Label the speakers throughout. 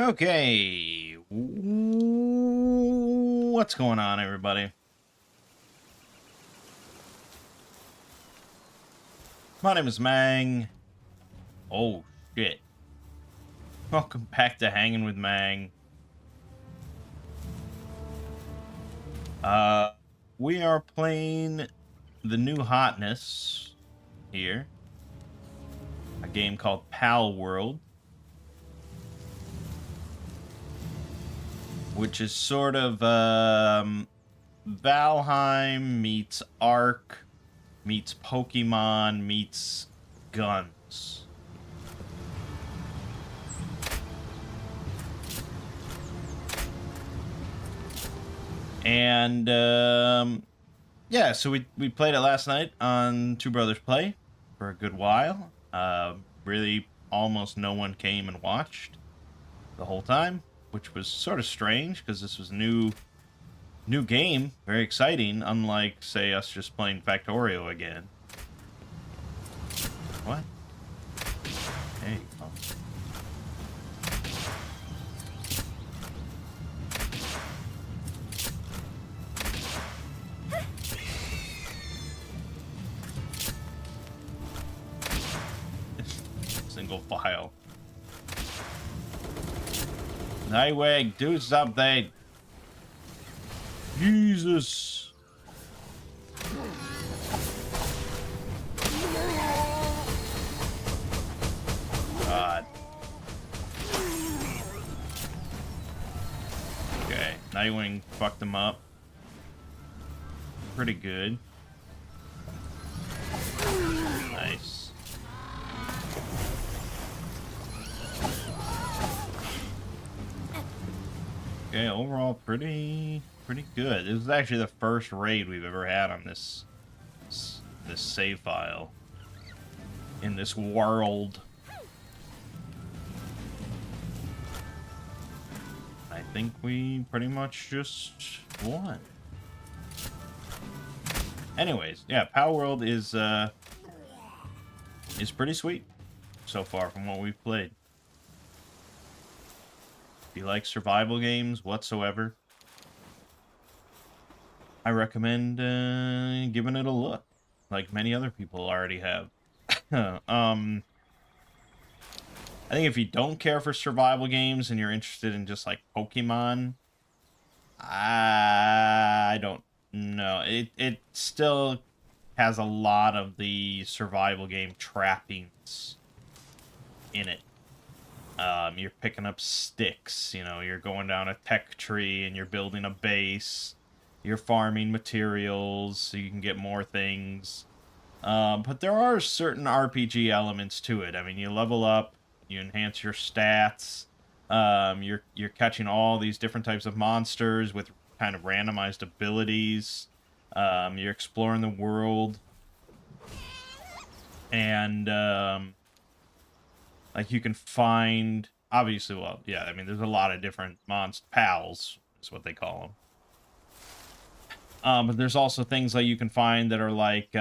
Speaker 1: Okay. What's going on, everybody? My name is Mangg. Oh, shit. Welcome back to Hanging with Mangg. We are playing the new hotness here. A game called Pal World. Which is sort of, Valheim meets Ark meets Pokemon meets guns. And yeah, so we played it last night on Two Brothers Play for a good while. Really almost no one came and watched the whole time, which was sort of strange because this was new game, very exciting, unlike, say, us just playing Factorio again. What? Hey, oh. Single file. Nightwing, do something! Jesus! God. Okay, Nightwing fucked them up. Pretty good. Nice. Okay, overall pretty good. This is actually the first raid we've ever had on this save file in this world. I think we pretty much just won. Anyways, yeah, Pal World is pretty sweet so far from what we've played. If you like survival games whatsoever, I recommend giving it a look, like many other people already have. I think if you don't care for survival games and you're interested in just like Pokemon, I don't know. It still has a lot of the survival game trappings in it. You're picking up sticks, you know, you're going down a tech tree and you're building a base. You're farming materials so you can get more things. But there are certain RPG elements to it. I mean, you level up, you enhance your stats. You're catching all these different types of monsters with kind of randomized abilities. You're exploring the world. And like you can find, obviously, well, yeah, I mean, there's a lot of different pals is what they call them. But there's also things that you can find that are like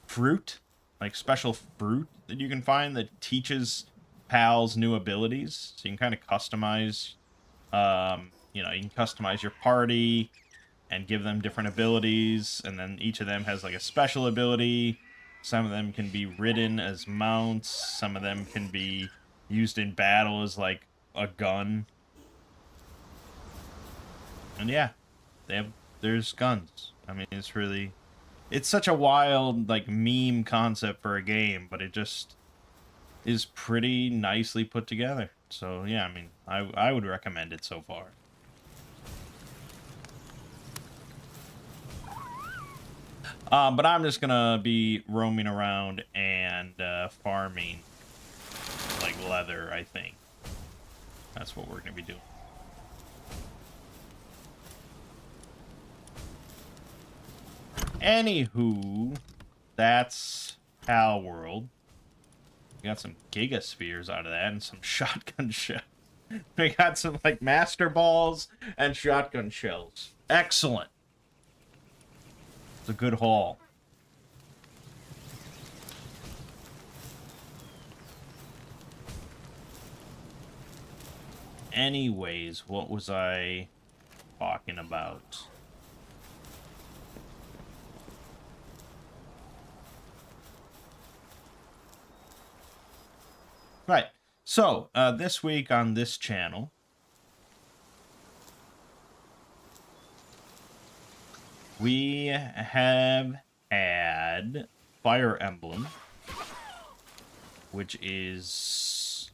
Speaker 1: fruit, like special fruit that you can find that teaches pals new abilities. So you can kind of customize, you know, you can customize your party and give them different abilities, and then each of them has like a special ability. Some of them can be ridden as mounts. Some of them can be used in battle as like a gun. And yeah, there's guns. I mean, it's such a wild, like, meme concept for a game, but it just is pretty nicely put together. So yeah, I mean, I would recommend it so far. But I'm just gonna be roaming around and farming like leather, I think. That's what we're gonna be doing. Anywho, that's Pal World. We got some Gigaspheres out of that and some shotgun shells. We got some like Master Balls and shotgun shells. Excellent. It's a good haul. Anyways, what was I talking about? Right. So, this week on this channel, we have had Fire Emblem, which is,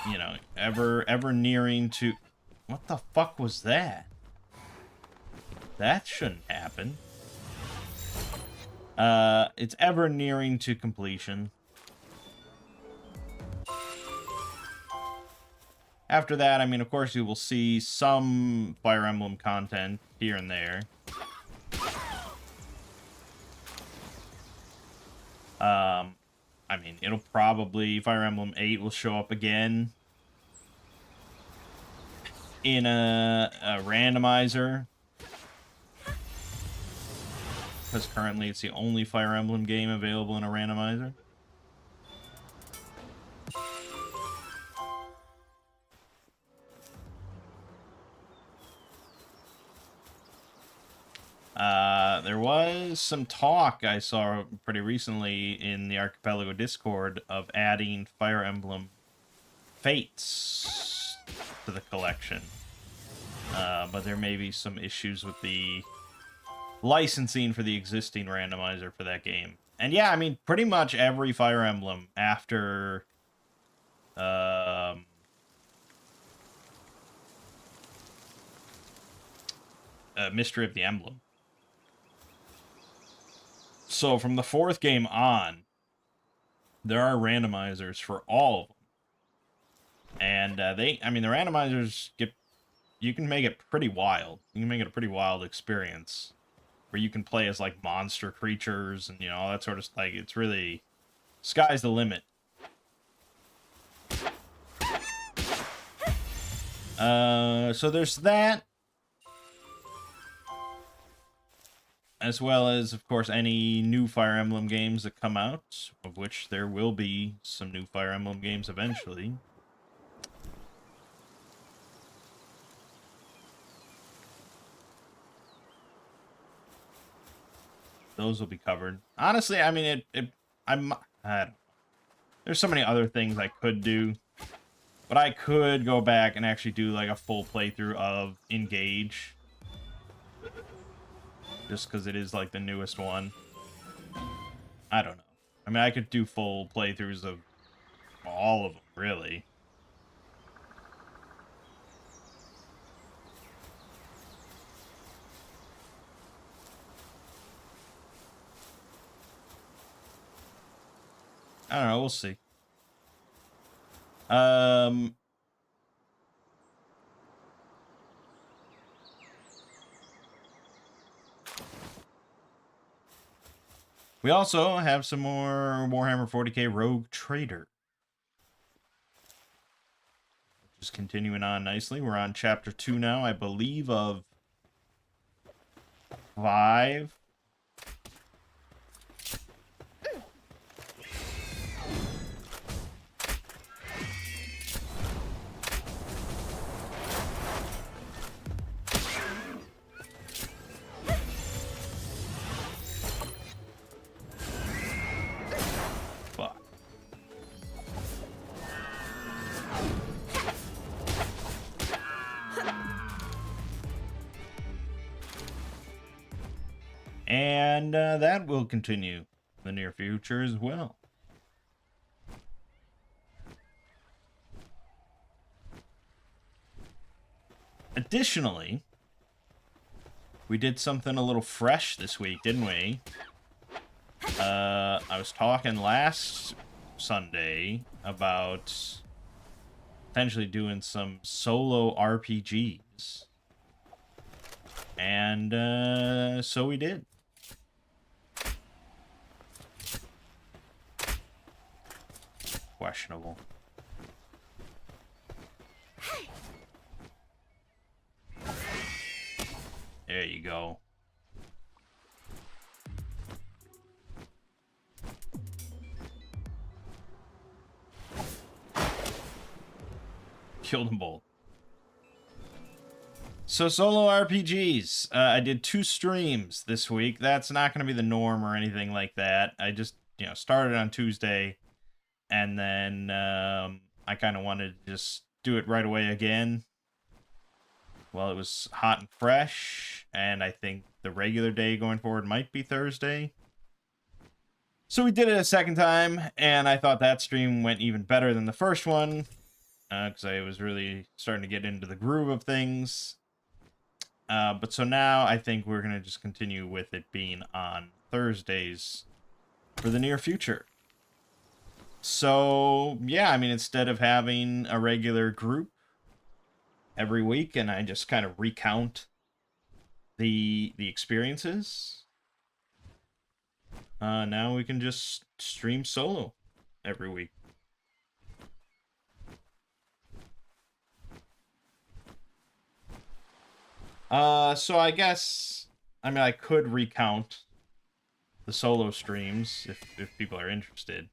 Speaker 1: you know, ever nearing to... What the fuck was that? That shouldn't happen. It's ever nearing to completion. After that, I mean, of course, you will see some Fire Emblem content here and there. I mean, it'll probably... Fire Emblem 8 will show up again in a randomizer. Because currently it's the only Fire Emblem game available in a randomizer. There was some talk I saw pretty recently in the Archipelago Discord of adding Fire Emblem Fates to the collection. But there may be some issues with the licensing for the existing randomizer for that game. And yeah, I mean, pretty much every Fire Emblem after Mystery of the Emblem. So from the 4th game on, there are randomizers for all of them. And I mean, the randomizers you can make it pretty wild. You can make it a pretty wild experience where you can play as like monster creatures and, you know, all that sort of stuff. Like, it's really, sky's the limit. So there's that. As well as, of course, any new Fire Emblem games that come out, of which there will be some new Fire Emblem games eventually. Those will be covered. Honestly, I mean, I don't know. There's so many other things I could do. But I could go back and actually do, like, a full playthrough of Engage. Just because it is, like, the newest one. I don't know. I mean, I could do full playthroughs of all of them, really. I don't know, we'll see. We also have some more Warhammer 40k Rogue Trader. Just continuing on nicely. We're on chapter 2 now, I believe, of 5. And that will continue in the near future as well. Additionally, we did something a little fresh this week, didn't we? I was talking last Sunday about potentially doing some solo RPGs. And so we did. Questionable. There you go. Killed them both. So solo RPGs. I did 2 streams this week. That's not going to be the norm or anything like that. I just, started on Tuesday, and then I kind of wanted to just do it right away again. Well, it was hot and fresh, and I think the regular day going forward might be Thursday. So we did it a second time, and I thought that stream went even better than the first one, because I was really starting to get into the groove of things. But so now I think we're going to just continue with it being on Thursdays for the near future. So, yeah, I mean, instead of having a regular group every week and I just kind of recount the experiences, now we can just stream solo every week. So I guess, I mean, I could recount the solo streams if people are interested.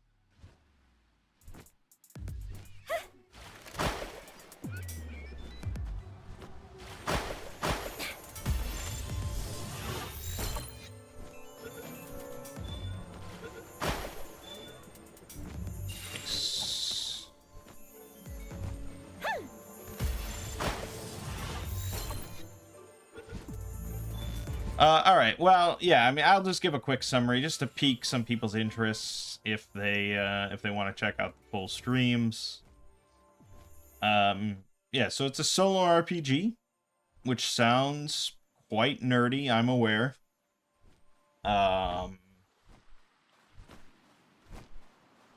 Speaker 1: All right. Well, yeah. I mean, I'll just give a quick summary just to pique some people's interests if they want to check out the full streams. Yeah. So it's a solo RPG, which sounds quite nerdy. I'm aware.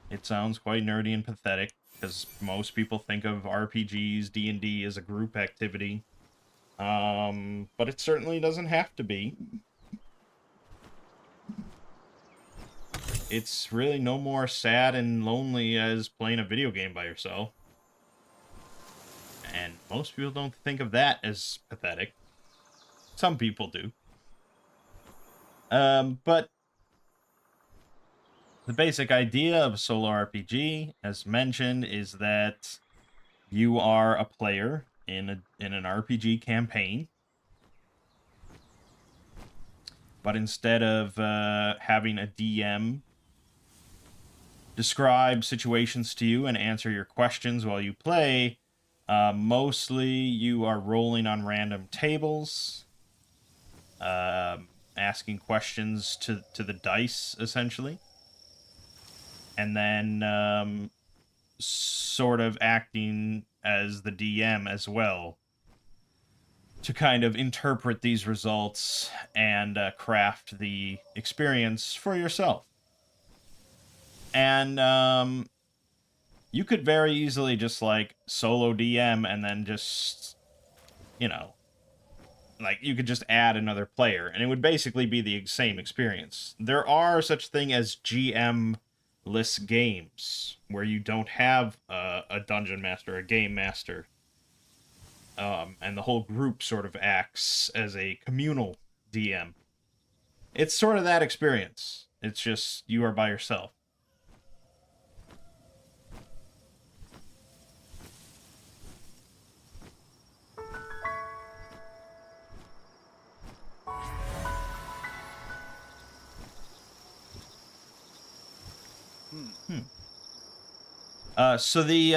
Speaker 1: It sounds quite nerdy and pathetic because most people think of RPGs, D&D as a group activity. But it certainly doesn't have to be. It's really no more sad and lonely as playing a video game by yourself. And most people don't think of that as pathetic. Some people do. But the basic idea of a solo RPG, as mentioned, is that you are a player in an RPG campaign, but instead of having a DM describe situations to you and answer your questions while you play, mostly you are rolling on random tables, asking questions to the dice, essentially, and then sort of acting as the DM as well to kind of interpret these results and craft the experience for yourself. And you could very easily just like solo DM and then just, like you could just add another player and it would basically be the same experience. There are such thing as GM-less games where you don't have a dungeon master, a game master. And the whole group sort of acts as a communal DM. It's sort of that experience. It's just you are by yourself. So the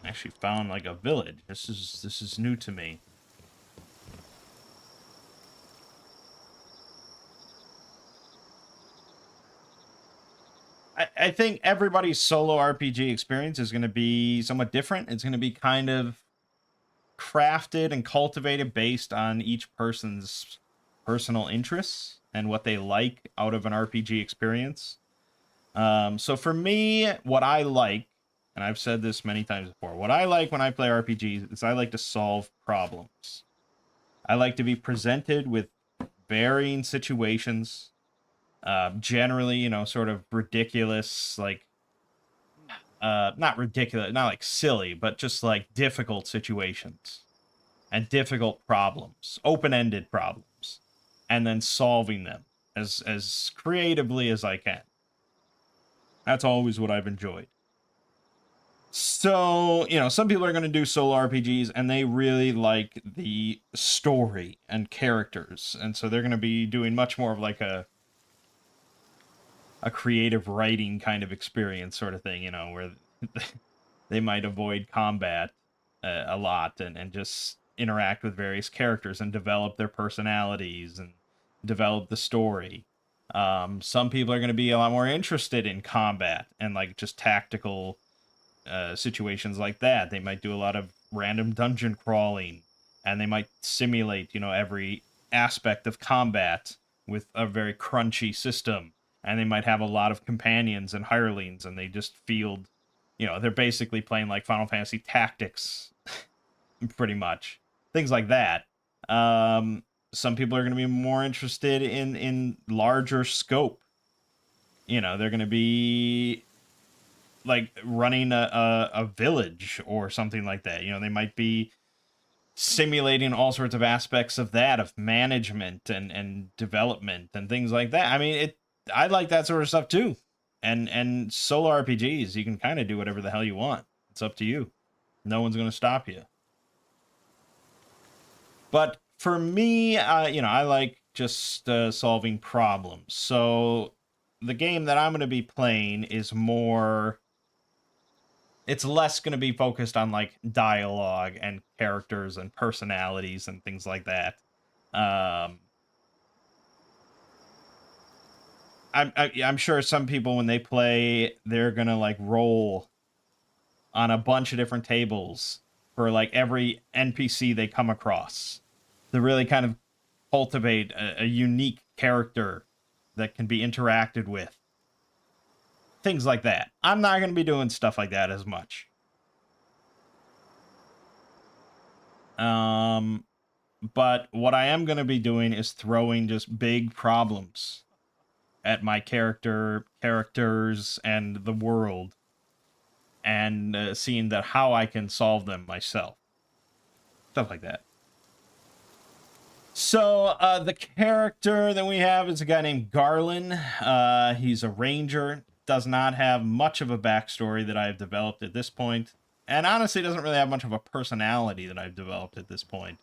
Speaker 1: actually found like a village. This is new to me. I think everybody's solo RPG experience is going to be somewhat different. It's going to be kind of crafted and cultivated based on each person's personal interests and what they like out of an RPG experience. So for me, what I like, and I've said this many times before, what I like when I play RPGs is I like to solve problems. I like to be presented with varying situations, generally, sort of ridiculous, like, not ridiculous, not like silly, but just like difficult situations and difficult problems, open-ended problems, and then solving them as creatively as I can. That's always what I've enjoyed. So, you know, some people are going to do solo RPGs and they really like the story and characters. And so they're going to be doing much more of like a creative writing kind of experience sort of thing, you know, where they might avoid combat a lot and just interact with various characters and develop their personalities and develop the story. Some people are going to be a lot more interested in combat and like just tactical situations like that. They might do a lot of random dungeon crawling, and they might simulate, you know, every aspect of combat with a very crunchy system. And they might have a lot of companions and hirelings, and they just field, you know, they're basically playing like Final Fantasy Tactics, pretty much. Things like that. Some people are going to be more interested in larger scope. You know, they're going to be like running a village or something like that. You know, they might be simulating all sorts of aspects of that, of management and development and things like that. I mean, I like that sort of stuff too. And solo RPGs, you can kind of do whatever the hell you want. It's up to you. No one's going to stop you. But for me, you know, I like just solving problems. So the game that I'm going to be playing is more, it's less going to be focused on like dialogue and characters and personalities and things like that. I'm sure some people when they play, they're gonna like roll on a bunch of different tables for like every NPC they come across to really kind of cultivate a unique character that can be interacted with. Things like that. I'm not going to be doing stuff like that as much. But what I am going to be doing is throwing just big problems at my characters, and the world, and seeing that how I can solve them myself. Stuff like that. So, the character that we have is a guy named Garland. He's a ranger. Does not have much of a backstory that I've developed at this point. And honestly, doesn't really have much of a personality that I've developed at this point.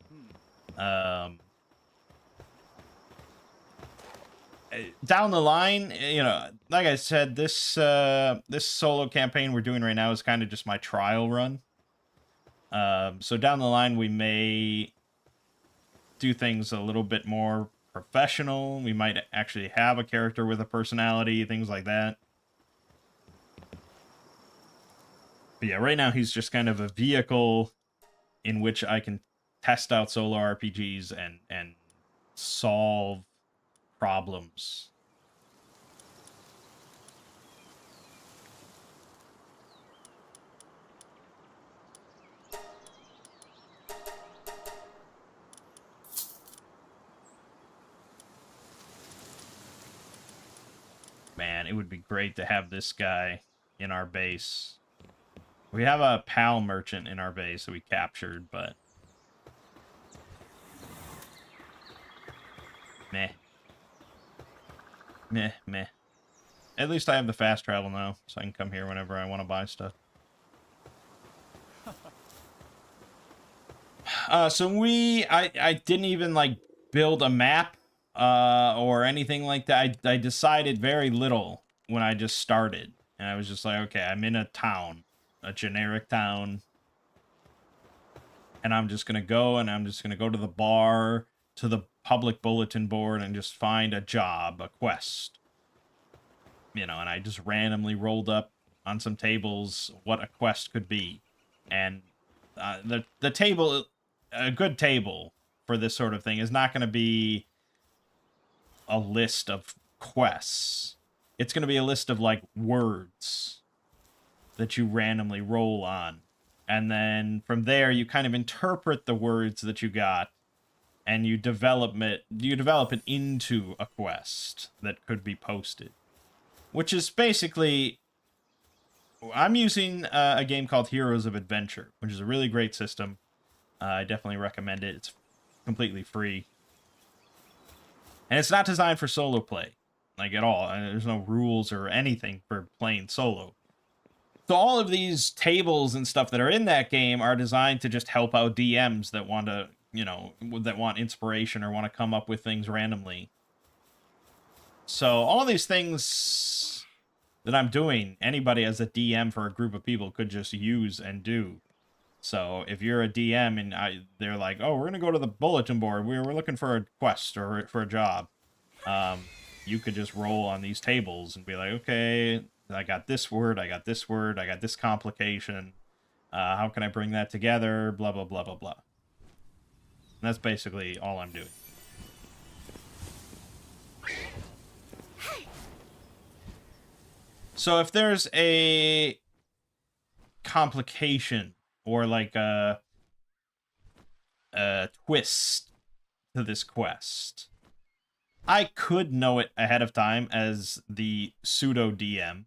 Speaker 1: Down the line, you know, like I said, this this solo campaign we're doing right now is kind of just my trial run. So down the line, we may do things a little bit more professional. We might actually have a character with a personality, things like that. But yeah, right now he's just kind of a vehicle in which I can test out solo RPGs and solve problems. Man, it would be great to have this guy in our base. We have a PAL merchant in our base that we captured, but meh. Meh, meh. At least I have the fast travel now, so I can come here whenever I want to buy stuff. So I didn't even like build a map or anything like that. I decided very little when I just started, and I was just like, okay, I'm in a town, a generic town, and I'm just gonna go to the bar, to the public bulletin board, and just find a job, a quest. You know, and I just randomly rolled up on some tables what a quest could be, and the table, a good table for this sort of thing is not going to be a list of quests. It's going to be a list of like words that you randomly roll on, and then from there you kind of interpret the words that you got, and you develop it into a quest that could be posted. Which is basically, I'm using a game called Heroes of Adventure, which is a really great system. I definitely recommend it. It's completely free. And it's not designed for solo play, like at all. There's no rules or anything for playing solo. So all of these tables and stuff that are in that game are designed to just help out DMs that want to, you know, that want inspiration or want to come up with things randomly. So all these things that I'm doing, anybody as a DM for a group of people could just use and do. So if you're a DM and they're like, oh, we're going to go to the bulletin board. We're looking for a quest or for a job. You could just roll on these tables and be like, okay, I got this word, I got this word, I got this complication. How can I bring that together? Blah, blah, blah, blah, blah. And that's basically all I'm doing. So if there's a complication or like a twist to this quest, I could know it ahead of time as the pseudo DM.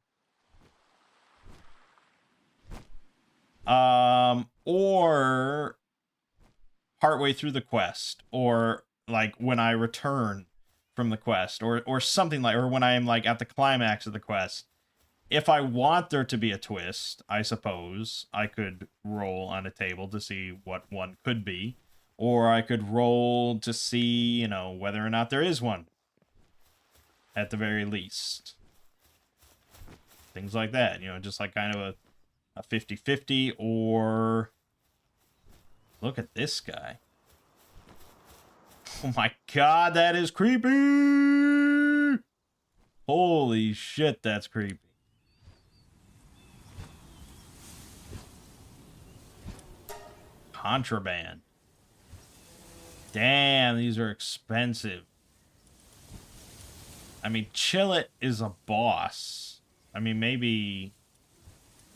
Speaker 1: Or partway through the quest, or like when I return from the quest, or something like, or when I am like at the climax of the quest. If I want there to be a twist, I suppose I could roll on a table to see what one could be, or I could roll to see, you know, whether or not there is one. At the very least. Things like that, you know, just like kind of a 50-50, or... Look at this guy. Oh my god, that is creepy! Holy shit, that's creepy. Contraband. Damn, these are expensive. I mean, Chillet is a boss. I mean, maybe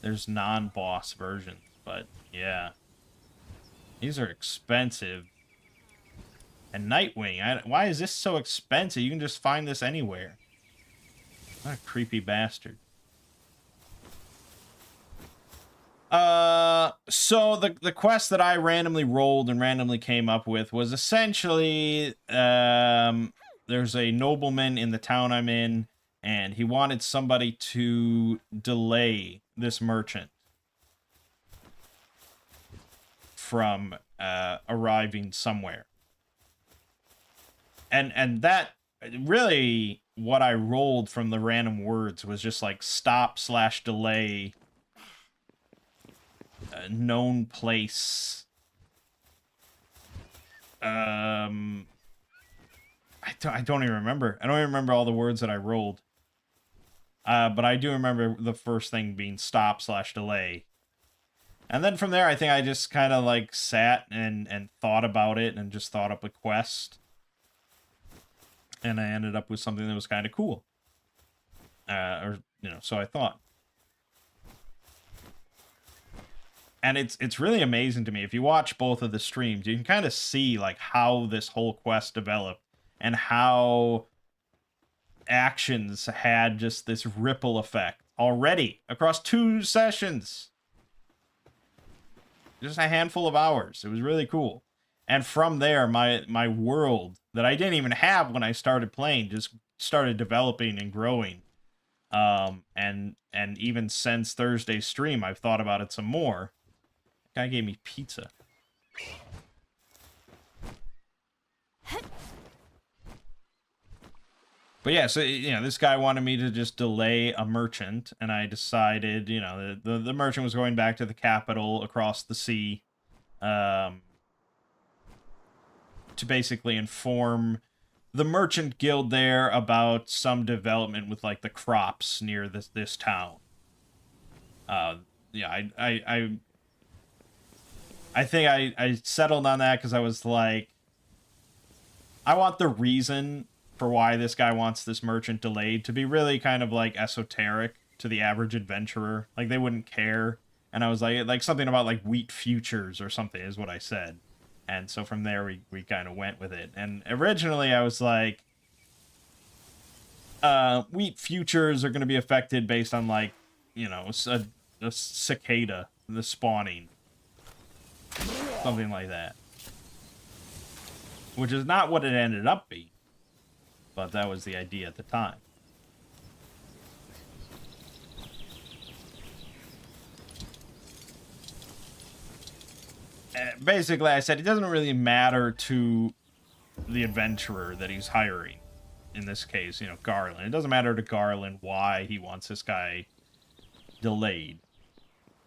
Speaker 1: there's non-boss versions, but yeah. These are expensive. And Nightwing, why is this so expensive? You can just find this anywhere. What a creepy bastard. So the quest that I randomly rolled and randomly came up with was essentially, there's a nobleman in the town I'm in, and he wanted somebody to delay this merchant from arriving somewhere. And that really, what I rolled from the random words was just like stop/delay, known place. I don't even remember. I don't even remember all the words that I rolled. But I do remember the first thing being stop/delay. And then from there, I think I just kind of like sat and thought about it and just thought up a quest. And I ended up with something that was kind of cool. Or, you know, so I thought. And it's really amazing to me. If you watch both of the streams, you can kind of see like how this whole quest developed and how actions had just this ripple effect already across 2 sessions. Just a handful of hours. It was really cool. And from there, my world that I didn't even have when I started playing just started developing and growing. And even since Thursday's stream, I've thought about it some more. Guy gave me pizza. But yeah, so, you know, this guy wanted me to just delay a merchant, and I decided, you know, the merchant was going back to the capital across the sea, to basically inform the merchant guild there about some development with, like, the crops near this town. Yeah, I think I settled on that because I was like, I want the reason for why this guy wants this merchant delayed to be really kind of like esoteric to the average adventurer. Like they wouldn't care. And I was like something about like wheat futures or something is what I said. And so from there we kind of went with it. And originally I was like, wheat futures are going to be affected based on like, you know, a cicada, the spawning. Something like that. Which is not what it ended up being. But that was the idea at the time. basically, I said it doesn't really matter to the adventurer that he's hiring. In this case, Garland. It doesn't matter to Garland why he wants this guy delayed.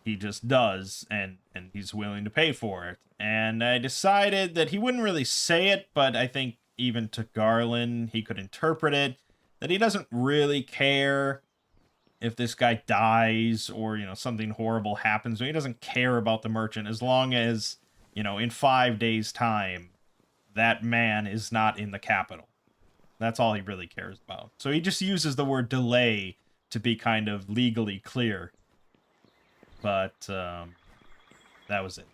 Speaker 1: He just does, and he's willing to pay for it. And I decided that he wouldn't really say it, but I think even to Garland, he could interpret it, that he doesn't really care if this guy dies or, something horrible happens. He doesn't care about the merchant as long as, in 5 days' time, that man is not in the capital. That's all he really cares about. So he just uses the word delay to be kind of legally clear. But that was it.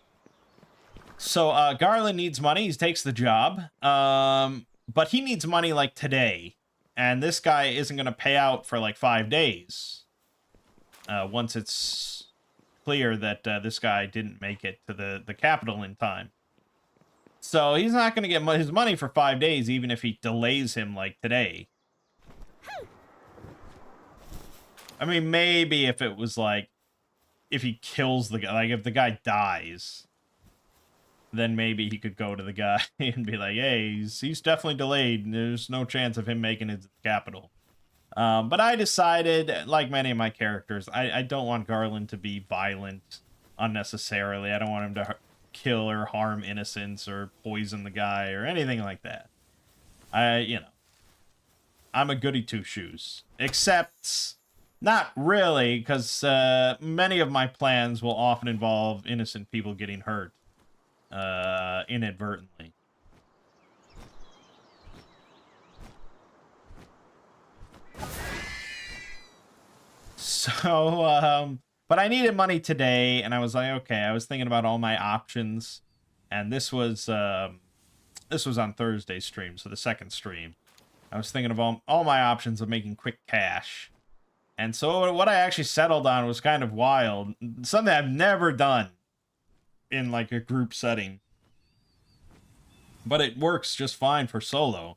Speaker 1: So Garland needs money. He takes the job. But he needs money like today. And this guy isn't going to pay out for like 5 days. Once it's clear that this guy didn't make it to the capital in time. So he's not going to get his money for 5 days, even if he delays him like today. I mean, maybe if it was like, if he kills the guy, like if the guy dies, then maybe he could go to the guy and be like, hey, he's definitely delayed. There's no chance of him making it to the capital. But I decided, like many of my characters, I don't want Garland to be violent unnecessarily. I don't want him to kill or harm innocents or poison the guy or anything like that. I'm a goody two-shoes. Except, not really, because many of my plans will often involve innocent people getting hurt inadvertently. So, but I needed money today, and I was like, okay, I was thinking about all my options, and this was on Thursday's stream, so the second stream. I was thinking of all my options of making quick cash. And so what I actually settled on was kind of wild. Something I've never done in like a group setting. But it works just fine for solo.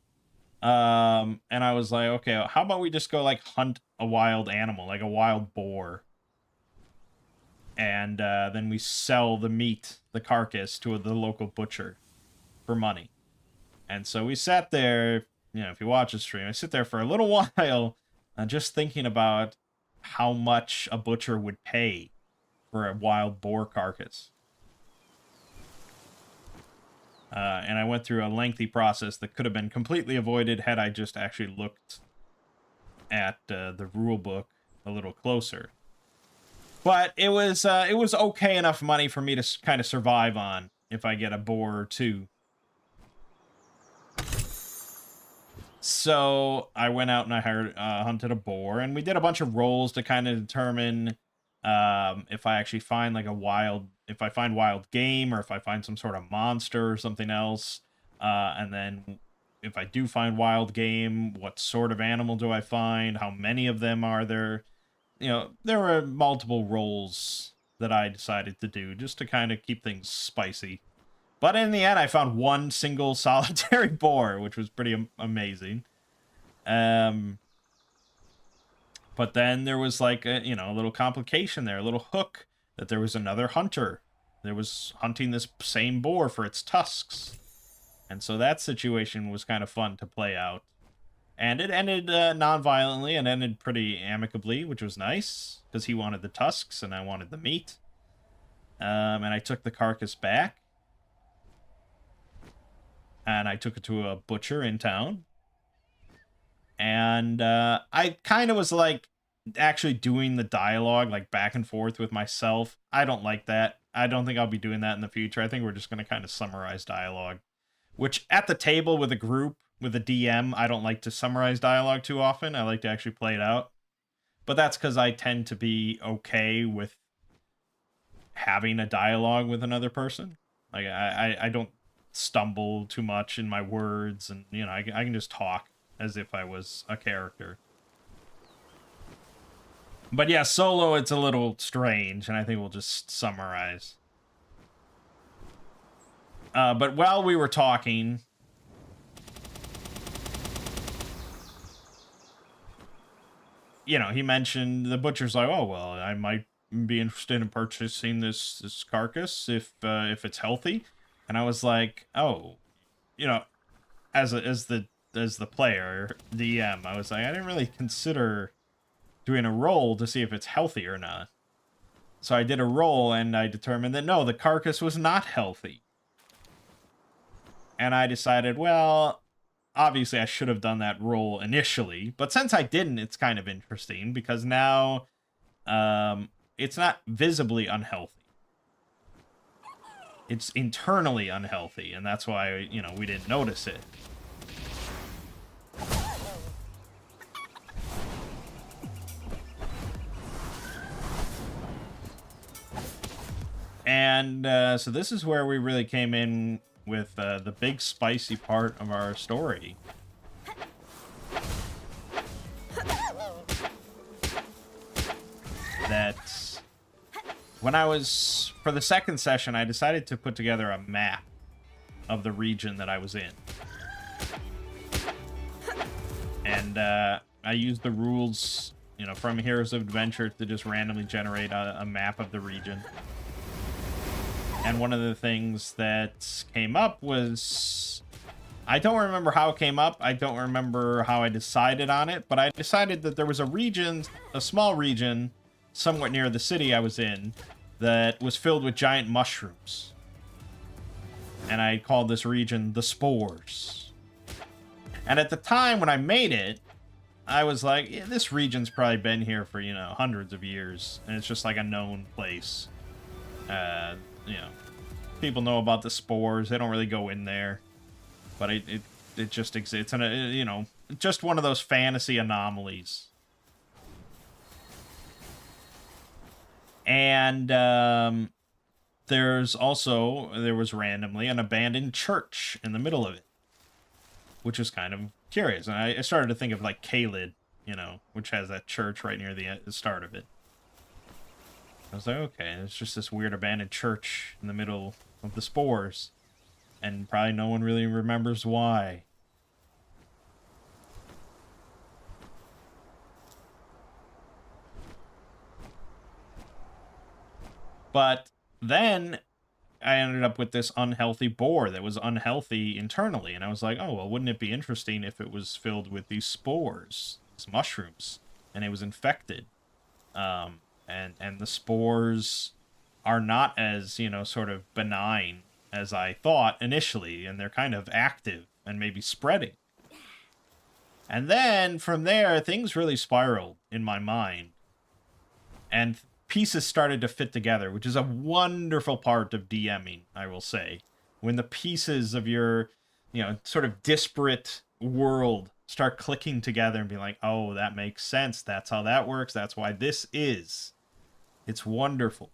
Speaker 1: And I was like, okay, how about we just go like hunt a wild animal, like a wild boar. And then we sell the meat, the carcass, to the local butcher for money. And so we sat there, if you watch the stream, I sit there for a little while just thinking about how much a butcher would pay for a wild boar carcass. And I went through a lengthy process that could have been completely avoided had I just actually looked at the rule book a little closer. But it was okay enough money for me to kind of survive on if I get a boar or two. So I went out and I hunted a boar, and we did a bunch of rolls to kind of determine if I actually find like if I find wild game, or if I find some sort of monster or something else. And then if I do find wild game, what sort of animal do I find? How many of them are there? There were multiple rolls that I decided to do just to kind of keep things spicy. But in the end, I found one single solitary boar, which was pretty amazing. But then there was like a little complication there, a little hook, that there was another hunter that was hunting this same boar for its tusks. And so that situation was kind of fun to play out. And it ended non-violently and ended pretty amicably, which was nice, because he wanted the tusks and I wanted the meat. And I took the carcass back. And I took it to a butcher in town. And I kind of was like actually doing the dialogue, like back and forth with myself. I don't like that. I don't think I'll be doing that in the future. I think we're just going to kind of summarize dialogue. Which, at the table with a group, with a DM, I don't like to summarize dialogue too often. I like to actually play it out. But that's because I tend to be okay with having a dialogue with another person. Like, I don't stumble too much in my words, and I can just talk as if I was a character. But yeah, solo, it's a little strange, and I think we'll just summarize. But while we were talking, he mentioned, the butcher's like, oh, well, I might be interested in purchasing this carcass if it's healthy?" And I was like, "Oh, you know, as the player DM, I was like, I didn't really consider doing a roll to see if it's healthy or not. So I did a roll, and I determined that no, the carcass was not healthy. And I decided, well, obviously I should have done that roll initially, but since I didn't, it's kind of interesting because now it's not visibly unhealthy. It's internally unhealthy, and that's why, we didn't notice it. And so this is where we really came in with the big spicy part of our story. That when I was, for the second session, I decided to put together a map of the region that I was in. And I used the rules, from Heroes of Adventure to just randomly generate a map of the region. And one of the things that came up was, I don't remember how it came up. I don't remember how I decided on it, but I decided that there was a region, a small region, somewhat near the city I was in, that was filled with giant mushrooms. And I called this region the Spores. And at the time when I made it, I was like, yeah, this region's probably been here for, hundreds of years. And it's just like a known place. People know about the Spores. They don't really go in there. But it just exists. And, just one of those fantasy anomalies. And there was randomly an abandoned church in the middle of it, which was kind of curious. And I started to think of like Kaled, which has that church right near the start of it. I was like, okay, it's just this weird abandoned church in the middle of the Spores. And probably no one really remembers why. But then I ended up with this unhealthy boar that was unhealthy internally. And I was like, oh, well, wouldn't it be interesting if it was filled with these spores, these mushrooms, and it was infected? And the spores are not as, sort of benign as I thought initially. And they're kind of active and maybe spreading. And then from there, things really spiraled in my mind. And pieces started to fit together, which is a wonderful part of DMing, I will say. When the pieces of your, sort of disparate world start clicking together and be like, oh, that makes sense. That's how that works. That's why this is. It's wonderful.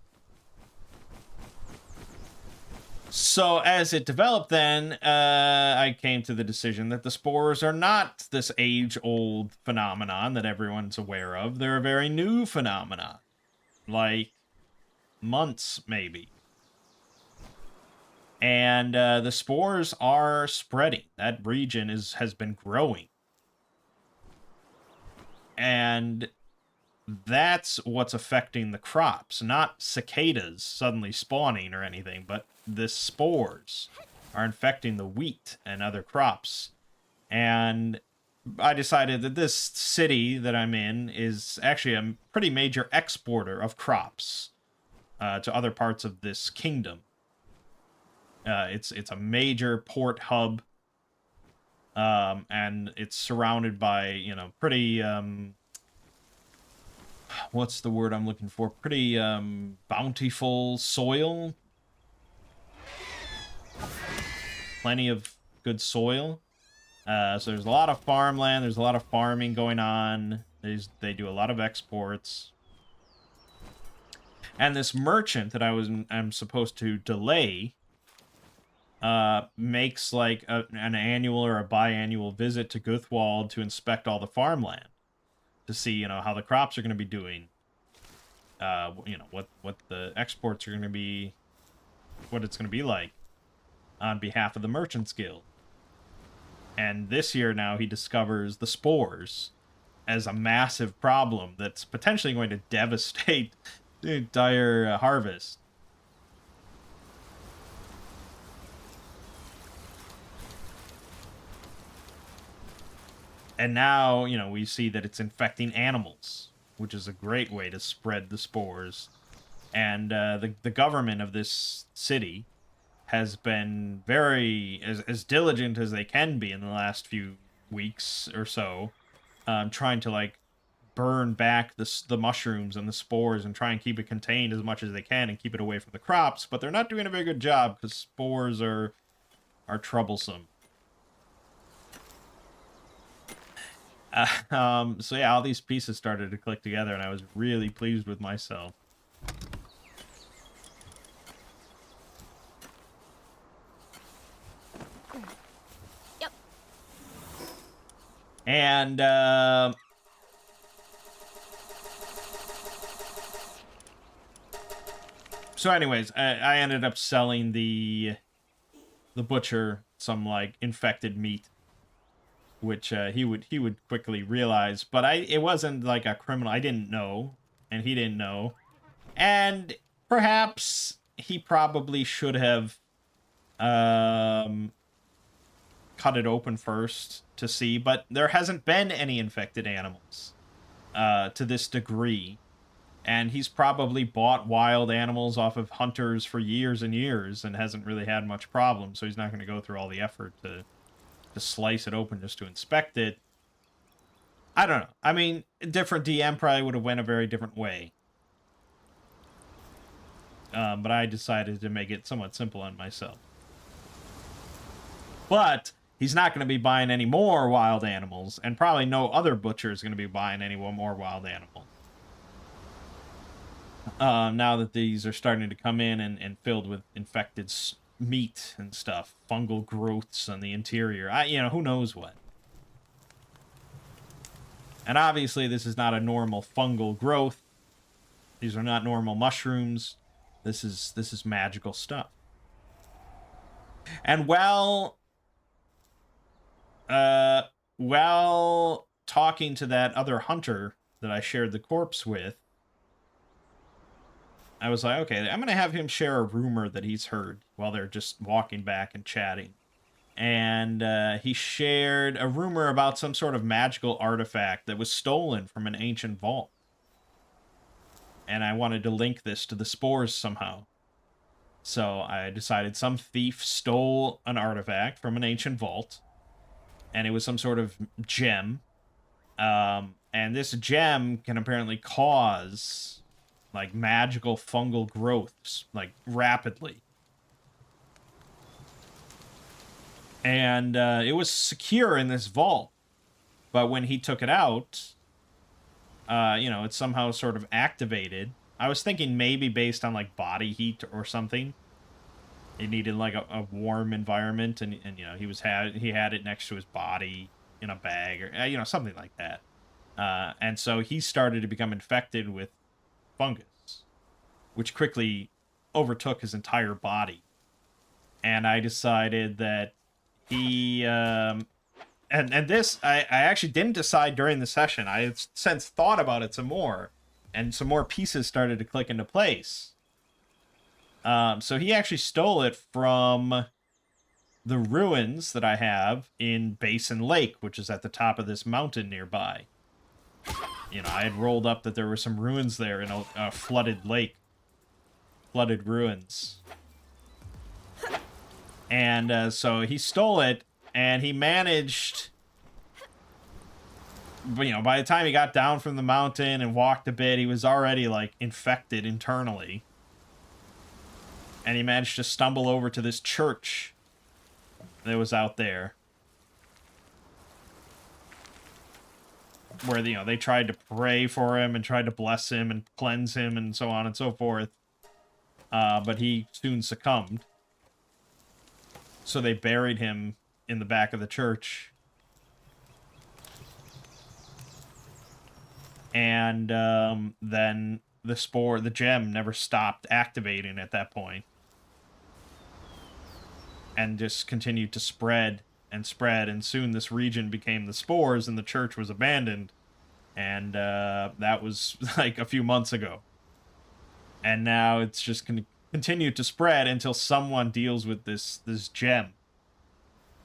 Speaker 1: So as it developed then, I came to the decision that the spores are not this age-old phenomenon that everyone's aware of. They're a very new phenomenon. Like months, maybe. And the spores are spreading. That region has been growing. And that's what's affecting the crops. Not cicadas suddenly spawning or anything, but the spores are infecting the wheat and other crops. And I decided that this city that I'm in is actually a pretty major exporter of crops to other parts of this kingdom. It's a major port hub, and it's surrounded by, pretty, what's the word I'm looking for? Pretty bountiful soil. Plenty of good soil. So there's a lot of farmland, there's a lot of farming going on, they do a lot of exports. And this merchant that I'm supposed to delay makes like an annual or a biannual visit to Guthwald to inspect all the farmland. To see, how the crops are going to be doing. What the exports are going to be, what it's going to be like on behalf of the Merchants Guild. And this year now he discovers the spores as a massive problem that's potentially going to devastate the entire harvest. And now, we see that it's infecting animals, which is a great way to spread the spores. And the government of this city has been very as diligent as they can be in the last few weeks or so, trying to like burn back the mushrooms and the spores and try and keep it contained as much as they can and keep it away from the crops. But they're not doing a very good job because spores are troublesome. So yeah, all these pieces started to click together, and I was really pleased with myself.
Speaker 2: Yep.
Speaker 1: And so anyways, I ended up selling the butcher some like infected meat, which he would quickly realize. But it wasn't like a criminal. I didn't know, and he didn't know, and perhaps he probably should have cut it open first to see. But there hasn't been any infected animals to this degree. And he's probably bought wild animals off of hunters for years and years and hasn't really had much problem. So he's not going to go through all the effort to slice it open just to inspect it. I don't know. I mean, a different DM probably would have went a very different way. But I decided to make it somewhat simple on myself. But he's not going to be buying any more wild animals, and probably no other butcher is going to be buying any more wild animals. Now that these are starting to come in and filled with infected meat and stuff, fungal growths on the interior, who knows what. And obviously this is not a normal fungal growth. These are not normal mushrooms. This is magical stuff. And while talking to that other hunter that I shared the corpse with, I was like, okay, I'm going to have him share a rumor that he's heard while they're just walking back and chatting. And he shared a rumor about some sort of magical artifact that was stolen from an ancient vault. And I wanted to link this to the spores somehow. So I decided some thief stole an artifact from an ancient vault. And it was some sort of gem. And this gem can apparently cause like magical fungal growths, like rapidly. And it was secure in this vault, but when he took it out, it somehow sort of activated. I was thinking maybe based on like body heat or something. It needed like a warm environment, and he had it next to his body in a bag or something like that. And so he started to become infected with fungus, which quickly overtook his entire body. And I decided that he and this I actually didn't decide during the session. I had since thought about it some more, and some more pieces started to click into place. So he actually stole it from the ruins that I have in Basin Lake, which is at the top of this mountain nearby. I had rolled up that there were some ruins there in a flooded lake. Flooded ruins. And so he stole it, and he managed... by the time he got down from the mountain and walked a bit, he was already, like, infected internally. And he managed to stumble over to this church that was out there, where they tried to pray for him and tried to bless him and cleanse him and so on and so forth. But he soon succumbed. So they buried him in the back of the church. And then the gem never stopped activating at that point. And just continued to spread and spread, and soon this region became the spores, and the church was abandoned. And that was like a few months ago. And now it's just going to continue to spread until someone deals with this gem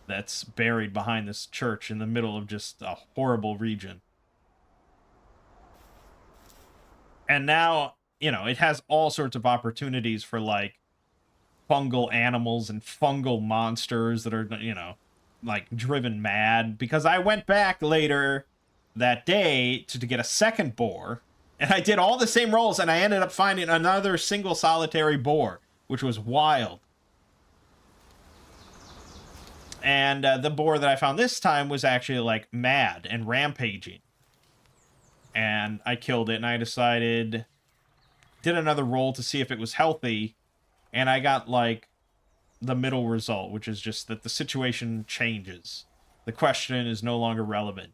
Speaker 1: that's buried behind this church in the middle of just a horrible region. And now, it has all sorts of opportunities for, like, fungal animals and fungal monsters that are, like, driven mad. Because I went back later that day to get a second boar, and I did all the same rolls, and I ended up finding another single solitary boar, which was wild. And the boar that I found this time was actually, like, mad and rampaging. And I killed it, and I did another roll to see if it was healthy, and I got, like, the middle result, which is just that the situation changes. The question is no longer relevant.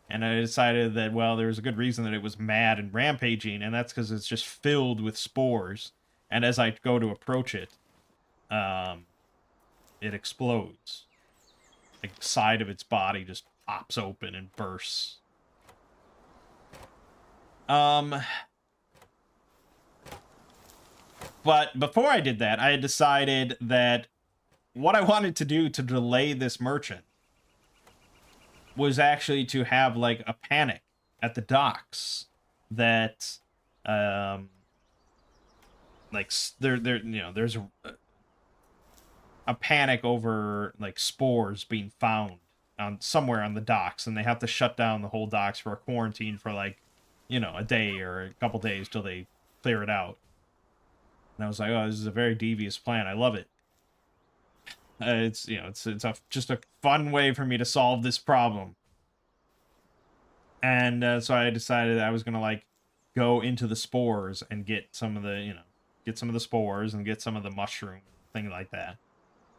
Speaker 1: And I decided that, well, there was a good reason that it was mad and rampaging, and that's because it's just filled with spores. And as I go to approach it, it explodes. The side of its body just pops open and bursts. But before I did that, I had decided that what I wanted to do to delay this merchant was actually to have, like, a panic at the docks that, like, there's a panic over, like, spores being found somewhere on the docks, and they have to shut down the whole docks for a quarantine for, like, a day or a couple days till they clear it out. And I was like, oh, this is a very devious plan. I love it. It's just a fun way for me to solve this problem. And so I decided I was gonna, like, go into the spores and get some of the spores and get some of the mushroom, thing like that.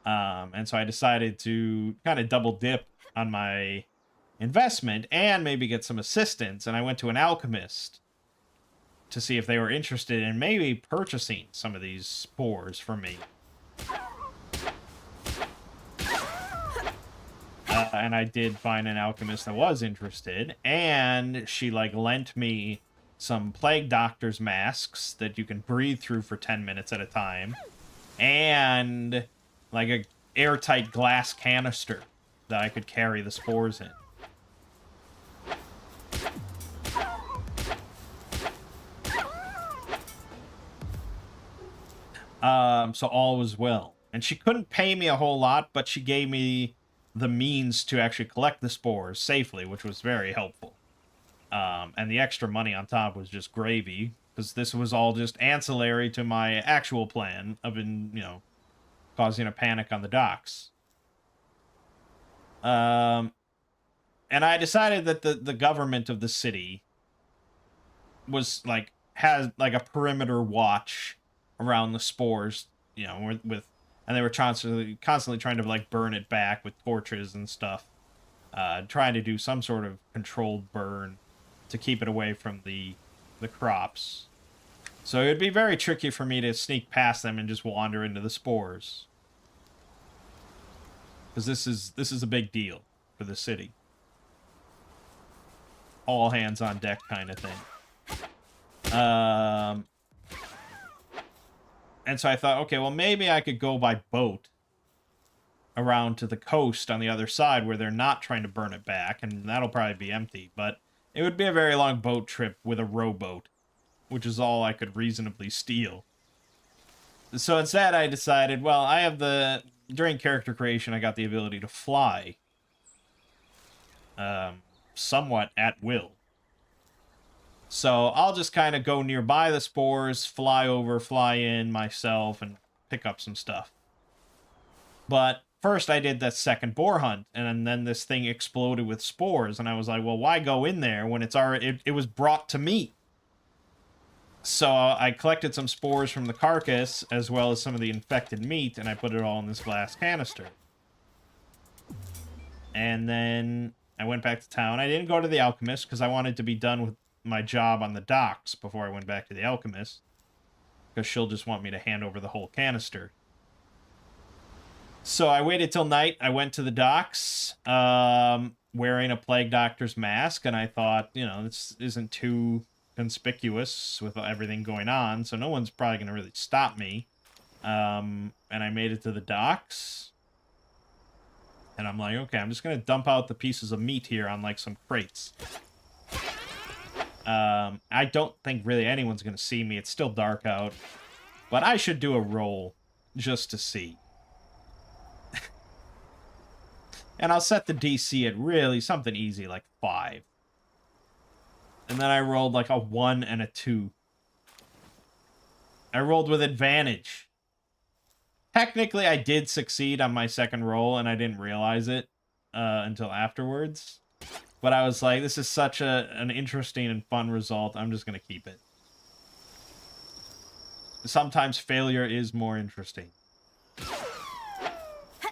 Speaker 1: And so I decided to kind of double dip on my investment and maybe get some assistance. And I went to an alchemist to see if they were interested in maybe purchasing some of these spores from me. And I did find an alchemist that was interested, and she, like, lent me some plague doctor's masks that you can breathe through for 10 minutes at a time, and, like, a airtight glass canister that I could carry the spores in. So all was well. And she couldn't pay me a whole lot, but she gave me the means to actually collect the spores safely, which was very helpful. And the extra money on top was just gravy, because this was all just ancillary to my actual plan of, causing a panic on the docks. And I decided that the government of the city was, like, has, like, a perimeter watch around the spores, and they were constantly trying to, like, burn it back with torches and stuff, trying to do some sort of controlled burn to keep it away from the crops. So it would be very tricky for me to sneak past them and just wander into the spores, because this is a big deal for the city. All hands on deck kind of thing. And so I thought, okay, well, maybe I could go by boat around to the coast on the other side where they're not trying to burn it back, and that'll probably be empty. But it would be a very long boat trip with a rowboat, which is all I could reasonably steal. So instead, I decided, well, during character creation, I got the ability to fly. Somewhat at will. So I'll just kind of go nearby the spores, fly over, fly in myself, and pick up some stuff. But first I did that second boar hunt, and then this thing exploded with spores, and I was like, well, why go in there when it was brought to me? So I collected some spores from the carcass, as well as some of the infected meat, and I put it all in this glass canister. And then I went back to town. I didn't go to the alchemist, because I wanted to be done with my job on the docks before I went back to the alchemist, because she'll just want me to hand over the whole canister. So I waited till night. I went to the docks, wearing a plague doctor's mask, and I thought, this isn't too conspicuous with everything going on, so no one's probably going to really stop me. And I made it to the docks. And I'm like, okay, I'm just going to dump out the pieces of meat here on, like, some crates. I don't think really anyone's going to see me. It's still dark out. But I should do a roll just to see. And I'll set the DC at really something easy, like 5. And then I rolled like a 1 and a 2. I rolled with advantage. Technically, I did succeed on my second roll, and I didn't realize it until afterwards. But I was like, this is such an interesting and fun result, I'm just going to keep it. Sometimes failure is more interesting.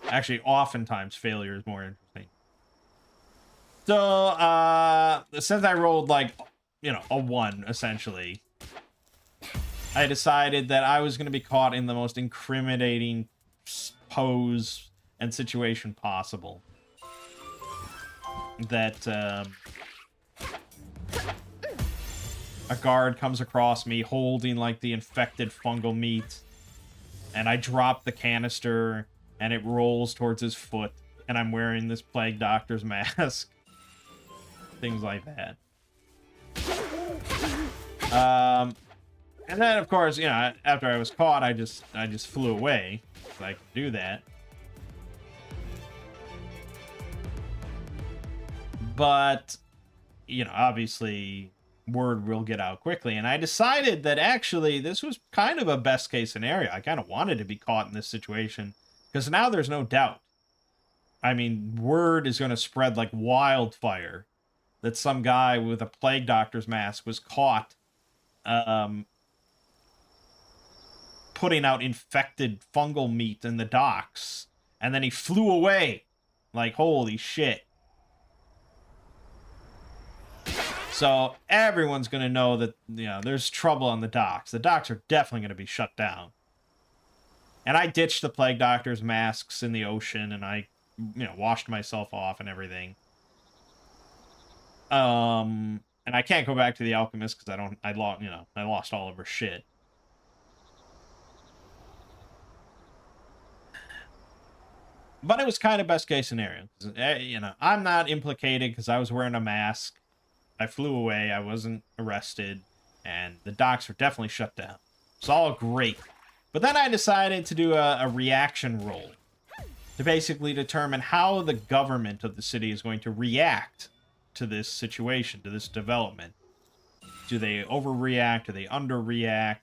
Speaker 1: Actually, oftentimes failure is more interesting. So, since I rolled, like, you know, a 1, essentially, I decided that I was going to be caught in the most incriminating pose and situation possible. That, a guard comes across me holding, like, the infected fungal meat, and I drop the canister, and it rolls towards his foot, and I'm wearing this plague doctor's mask. Things like that. And then, of course, you know, after I was caught, I just flew away. So I could do that. But, you know, obviously, word will get out quickly. And I decided that actually this was kind of a best case scenario. I kind of wanted to be caught in this situation. Because now there's no doubt. I mean, word is going to spread like wildfire that some guy with a plague doctor's mask was caught putting out infected fungal meat in the docks. And then he flew away. Like, holy shit. So everyone's going to know that, you know, there's trouble on the docks. The docks are definitely going to be shut down. And I ditched the plague doctor's masks in the ocean, and I, you know, washed myself off and everything. And I can't go back to the alchemist because I lost all of her shit. But it was kind of best case scenario. You know, I'm not implicated because I was wearing a mask. I flew away. I wasn't arrested, and the docks were definitely shut down. It's all great. But then I decided to do a reaction roll to basically determine how the government of the city is going to react to this situation, to this development. Do they overreact? Do they underreact?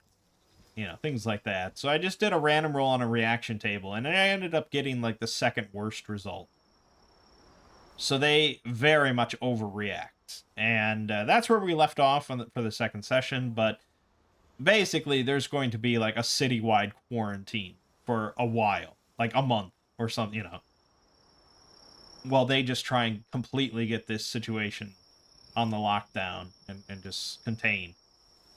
Speaker 1: You know, things like that. So I just did a random roll on a reaction table, and I ended up getting, like, the second worst result. So they very much overreact. And that's where we left off for the second session, but basically there's going to be, like, a citywide quarantine for a while. Like, a month or something, you know. While they just try and completely get this situation on the lockdown and just contain.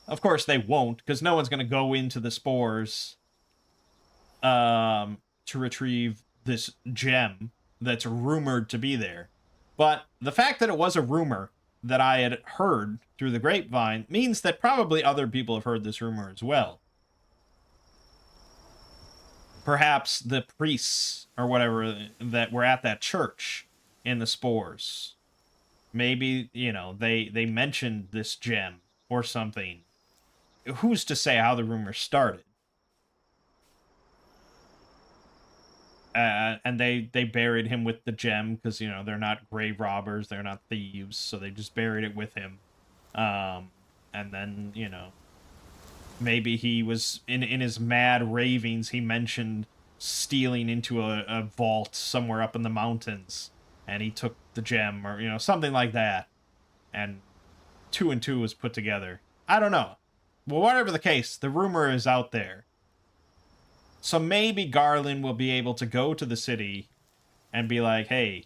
Speaker 1: Of course, they won't, because no one's going to go into the spores to retrieve this gem that's rumored to be there. But the fact that it was a rumor that I had heard through the grapevine means that probably other people have heard this rumor as well. Perhaps the priests or whatever that were at that church in the spores. Maybe, you know, they mentioned this gem or something. Who's to say how the rumor started? And they buried him with the gem because, you know, they're not grave robbers, they're not thieves, so they just buried it with him. And then, you know, maybe he was, in his mad ravings, he mentioned stealing into a vault somewhere up in the mountains, and he took the gem, or, you know, something like that. And 2 and 2 was put together. I don't know. Well, whatever the case, the rumor is out there. So maybe Garland will be able to go to the city and be like, hey,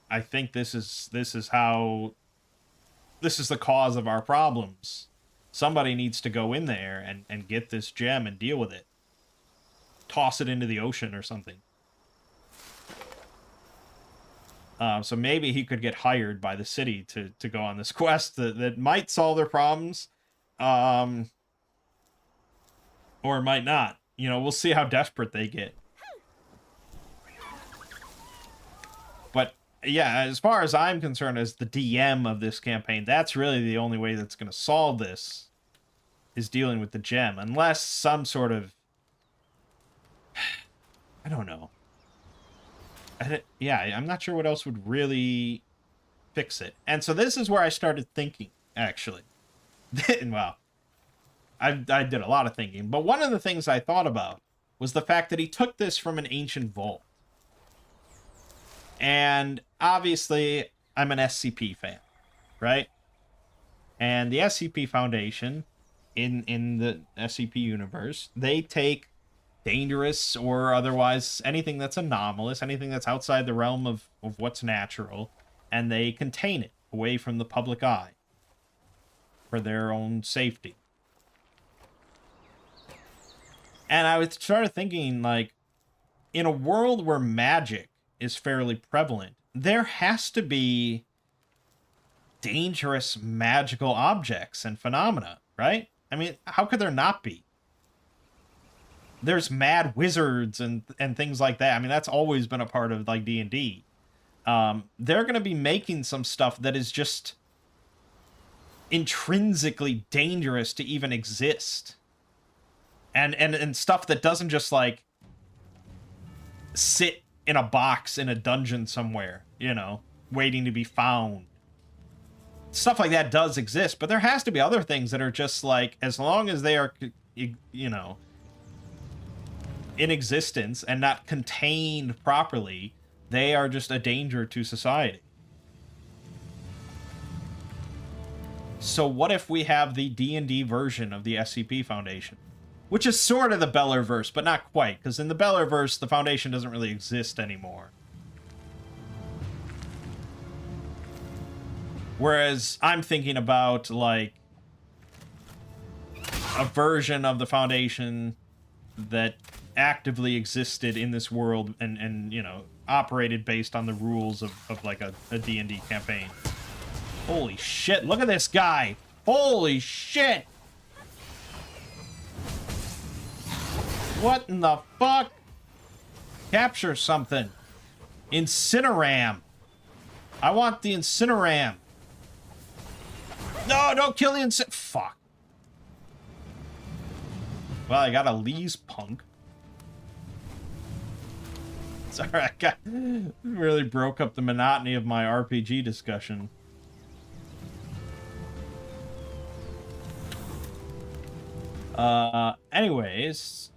Speaker 1: I think this is the cause of our problems. Somebody needs to go in there and get this gem and deal with it. Toss it into the ocean or something. So maybe he could get hired by the city to go on this quest that might solve their problems, or it might not. You know, we'll see how desperate they get. But yeah, as far as I'm concerned, as the DM of this campaign, that's really the only way that's going to solve this, is dealing with the gem, unless some sort of, I don't know. Yeah, I'm not sure what else would really fix it. And so this is where I started thinking, actually. Well, I did a lot of thinking, but one of the things I thought about was the fact that he took this from an ancient vault. And obviously, I'm an SCP fan, right? And the SCP Foundation, in the SCP universe, they take dangerous or otherwise anything that's anomalous, anything that's outside the realm of what's natural, and they contain it away from the public eye for their own safety. And I was started thinking, like, in a world where magic is fairly prevalent, there has to be dangerous magical objects and phenomena, right? I mean, how could there not be? There's mad wizards and things like that. I mean, that's always been a part of, like, D&D. They're going to be making some stuff that is just intrinsically dangerous to even exist. And stuff that doesn't just, like, sit in a box in a dungeon somewhere, you know, waiting to be found. Stuff like that does exist, but there has to be other things that are just, like, as long as they are, you know, in existence and not contained properly, they are just a danger to society. So what if we have the D&D version of the SCP Foundation? Which is sort of the Bellerverse, but not quite, because in the Bellerverse, the Foundation doesn't really exist anymore. Whereas I'm thinking about, like, a version of the Foundation that actively existed in this world and you know, operated based on the rules of like a D&D campaign. Holy shit, look at this guy! Holy shit! What in the fuck? Capture something. Incineram. I want the Incineram. No, don't kill the fuck. Well, I got a Lee's punk. Sorry, I really broke up the monotony of my RPG discussion. Anyways,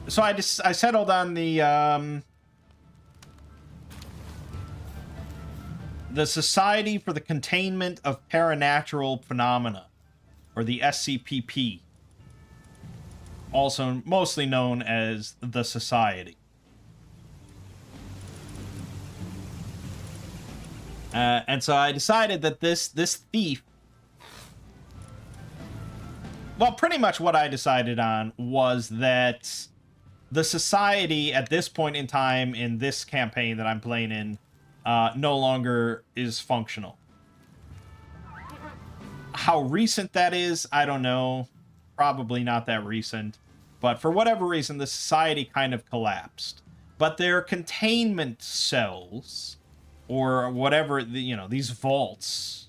Speaker 1: so I settled on the Society for the Containment of Paranatural Phenomena, or the SCPP, also mostly known as the Society. And so I decided that this thief, well, pretty much what I decided on was that the Society at this point in time in this campaign that I'm playing in no longer is functional. How recent that is, I don't know. Probably not that recent. But for whatever reason, the Society kind of collapsed. But their containment cells, or whatever, you know, these vaults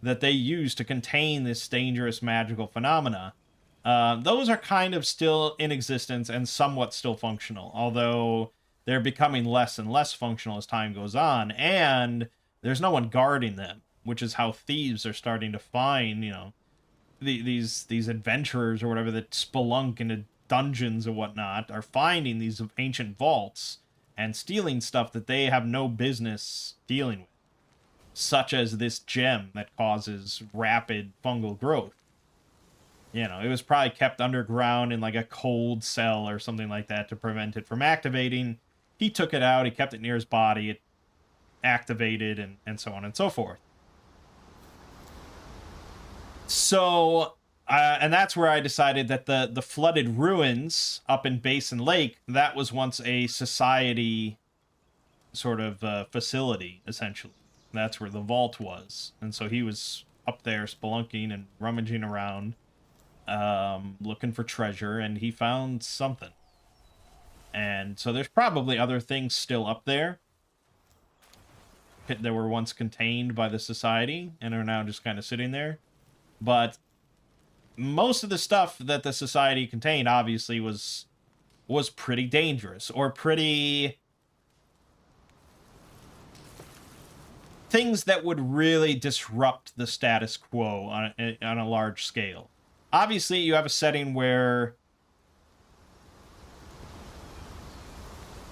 Speaker 1: that they use to contain this dangerous magical phenomena, those are kind of still in existence and somewhat still functional, although they're becoming less and less functional as time goes on, and there's no one guarding them, which is how thieves are starting to find, you know, these adventurers or whatever that spelunk into dungeons and whatnot are finding these ancient vaults and stealing stuff that they have no business dealing with, such as this gem that causes rapid fungal growth. You know, it was probably kept underground in like a cold cell or something like that to prevent it from activating. He took it out, he kept it near his body, it activated, and so on and so forth. So, and that's where I decided that the flooded ruins up in Basin Lake, that was once a Society sort of facility, essentially. That's where the vault was. And so he was up there spelunking and rummaging around, looking for treasure, and he found something. And so there's probably other things still up there that were once contained by the society and are now just kind of sitting there. But most of the stuff that the society contained obviously was pretty dangerous, or pretty things that would really disrupt the status quo on a large scale. Obviously, you have a setting where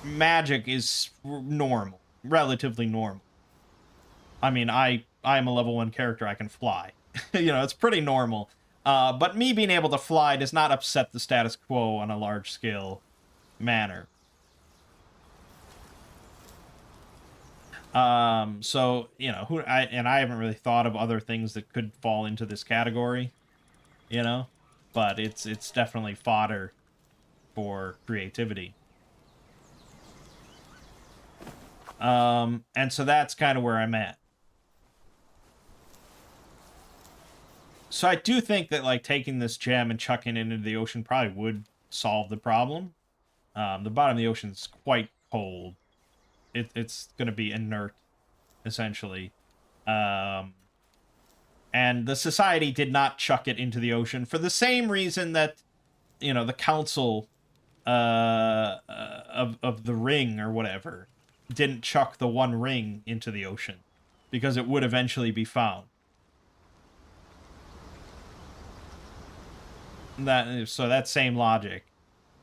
Speaker 1: magic is normal, relatively normal. I mean, I'm a level 1 character, I can fly. You know, it's pretty normal. But me being able to fly does not upset the status quo on a large scale manner. So, you know, I haven't really thought of other things that could fall into this category, you know, but it's definitely fodder for creativity. And so that's kind of where I'm at. So I do think that, like, taking this gem and chucking it into the ocean probably would solve the problem. The bottom of the ocean is quite cold. It's going to be inert, essentially. And the society did not chuck it into the ocean for the same reason that, you know, the council of the ring or whatever didn't chuck the one ring into the ocean, because it would eventually be found. So that same logic.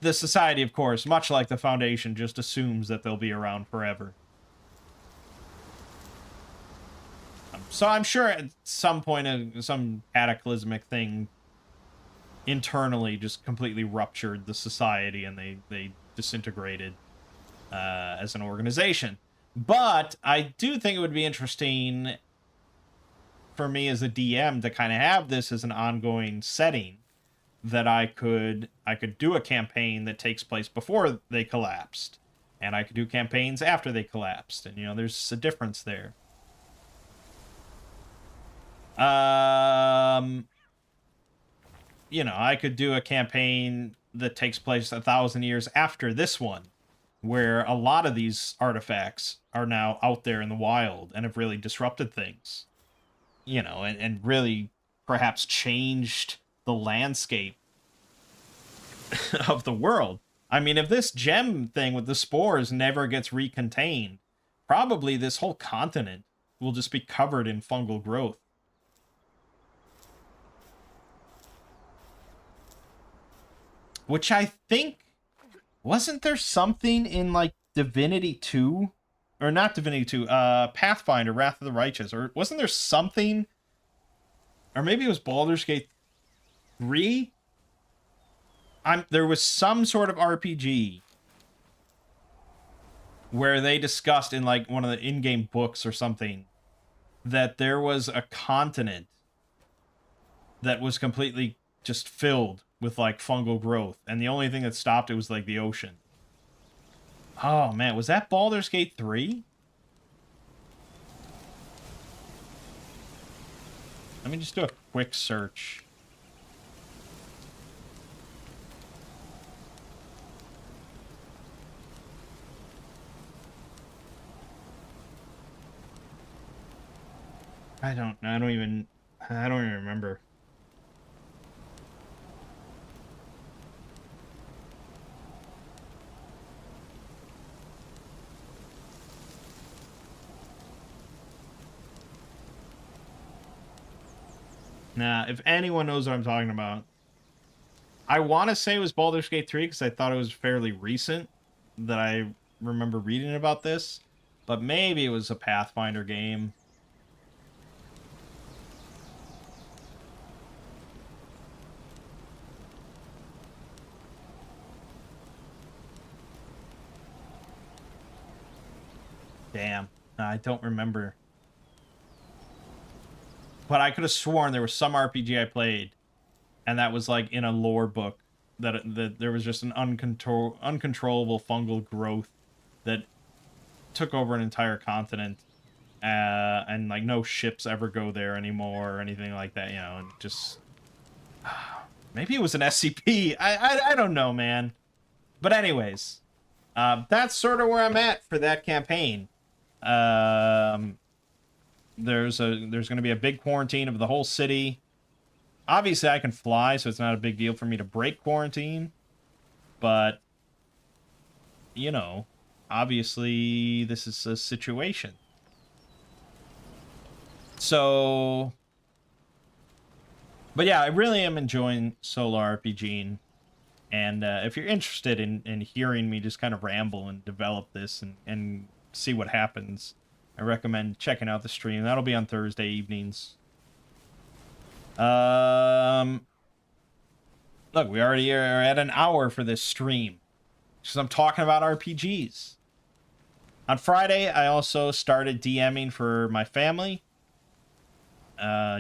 Speaker 1: The society, of course, much like the Foundation, just assumes that they'll be around forever. So I'm sure at some point, some cataclysmic thing internally just completely ruptured the society, and they disintegrated as an organization. But I do think it would be interesting for me as a DM to kind of have this as an ongoing setting, that I could do a campaign that takes place before they collapsed, and I could do campaigns after they collapsed, and, you know, there's a difference there. You know, I could do a campaign that takes place 1,000 years after this one, where a lot of these artifacts are now out there in the wild and have really disrupted things, you know, and really perhaps changed the landscape of the world. I mean, if this gem thing with the spores never gets recontained, probably this whole continent will just be covered in fungal growth. Which I think, wasn't there something in, like, Divinity 2? Or not Divinity 2, Pathfinder, Wrath of the Righteous, or wasn't there something, or maybe it was Baldur's Gate 3? There was some sort of RPG where they discussed in, like, one of the in-game books or something, that there was a continent that was completely just filled with, like, fungal growth, and the only thing that stopped it was, like, the ocean. Oh man, was that Baldur's Gate 3? Let me just do a quick search. I don't even remember. Nah, if anyone knows what I'm talking about. I want to say it was Baldur's Gate 3 because I thought it was fairly recent that I remember reading about this. But maybe it was a Pathfinder game. Damn, I don't remember. But I could have sworn there was some RPG I played, and that was, like, in a lore book, that there was just an uncontrollable fungal growth that took over an entire continent, and like no ships ever go there anymore or anything like that, you know, and just maybe it was an SCP. I don't know, man. But anyways, that's sort of where I'm at for that campaign. There's going to be a big quarantine of the whole city. Obviously, I can fly, so it's not a big deal for me to break quarantine. But, you know, obviously, this is a situation. So, but yeah, I really am enjoying solo RPGing. And if you're interested in hearing me just kind of ramble and develop this and see what happens, I recommend checking out the stream. That'll be on Thursday evenings. Look, we already are at an hour for this stream, because I'm talking about RPGs. On Friday, I also started DMing for my family,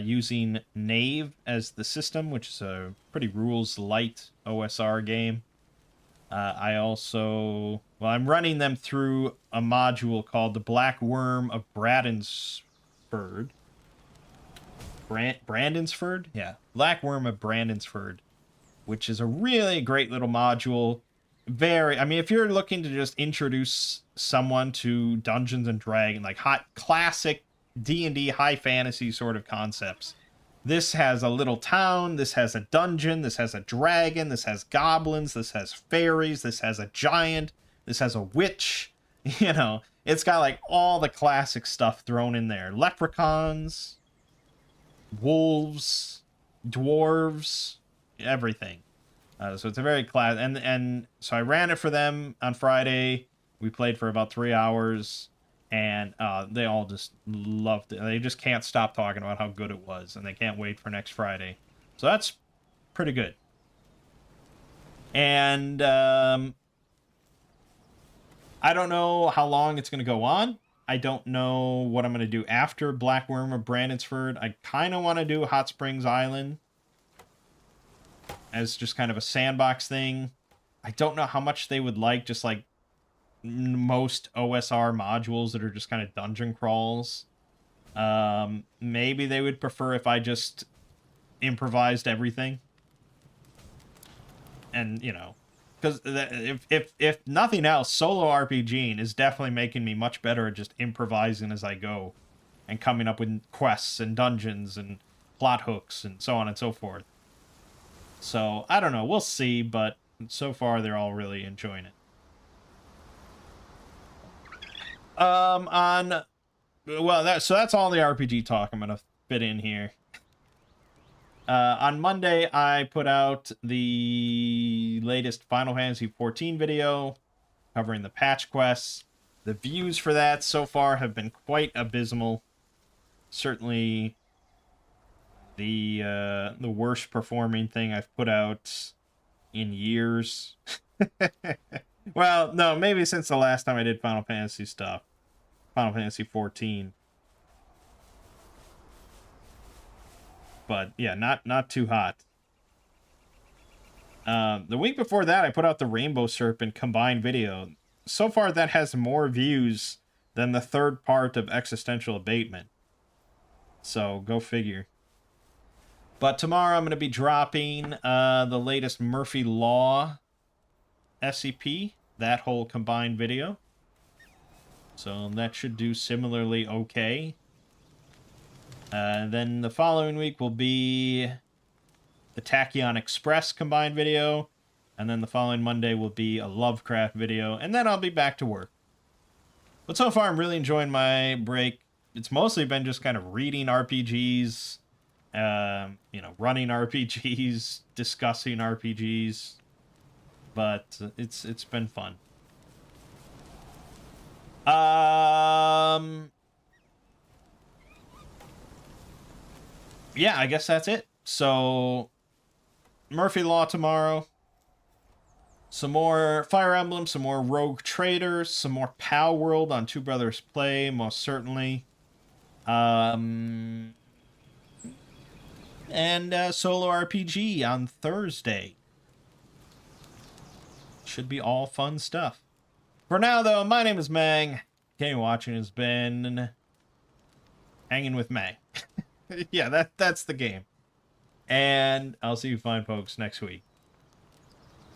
Speaker 1: using Knave as the system, which is a pretty rules-light OSR game. I'm running them through a module called the Black Worm of Brandonsford. Brandonsford? Yeah. Black Worm of Brandonsford, which is a really great little module. I mean, if you're looking to just introduce someone to Dungeons and Dragons, like hot classic D&D high fantasy sort of concepts, this has a little town, this has a dungeon, this has a dragon, this has goblins, this has fairies, this has a giant, this has a witch. You know, it's got like all the classic stuff thrown in there. Leprechauns, wolves, dwarves, everything. So it's a very class, and so I ran it for them on Friday. We played for about 3 hours, and they all just loved it. They just can't stop talking about how good it was, and they can't wait for next Friday. So that's pretty good. And I don't know how long it's going to go on. I don't know what I'm going to do after Black Worm or Brandonsford. I kind of want to do Hot Springs Island as just kind of a sandbox thing. I don't know how much they would like just like most OSR modules that are just kind of dungeon crawls. Maybe they would prefer if I just improvised everything. And, you know, because if nothing else, solo RPGing is definitely making me much better at just improvising as I go and coming up with quests and dungeons and plot hooks and so on and so forth. So, I don't know. We'll see, but so far they're all really enjoying it. So that's all the RPG talk I'm going to fit in here. On Monday, I put out the latest Final Fantasy XIV video covering the patch quests. The views for that so far have been quite abysmal. Certainly the worst performing thing I've put out in years. Well, no, maybe since the last time I did Final Fantasy stuff. Final Fantasy XIV. But yeah, not too hot. The week before that, I put out the Rainbow Serpent combined video. So far, that has more views than the third part of Existential Abatement. So, go figure. But tomorrow, I'm going to be dropping the latest Murphy Law SCP, that whole combined video. So, that should do similarly okay. Then the following week will be the Tachyon Express combined video. And then the following Monday will be a Lovecraft video. And then I'll be back to work. But so far, I'm really enjoying my break. It's mostly been just kind of reading RPGs, running RPGs, discussing RPGs. But it's been fun. Yeah, I guess that's it. So, Murphy Law tomorrow. Some more Fire Emblem, some more Rogue Traders, some more Pal World on Two Brothers Play, most certainly. And Solo RPG on Thursday. Should be all fun stuff. For now, though, my name is Mangg. Game watching has been hanging with Mangg. Yeah, that's the game. And I'll see you fine folks next week.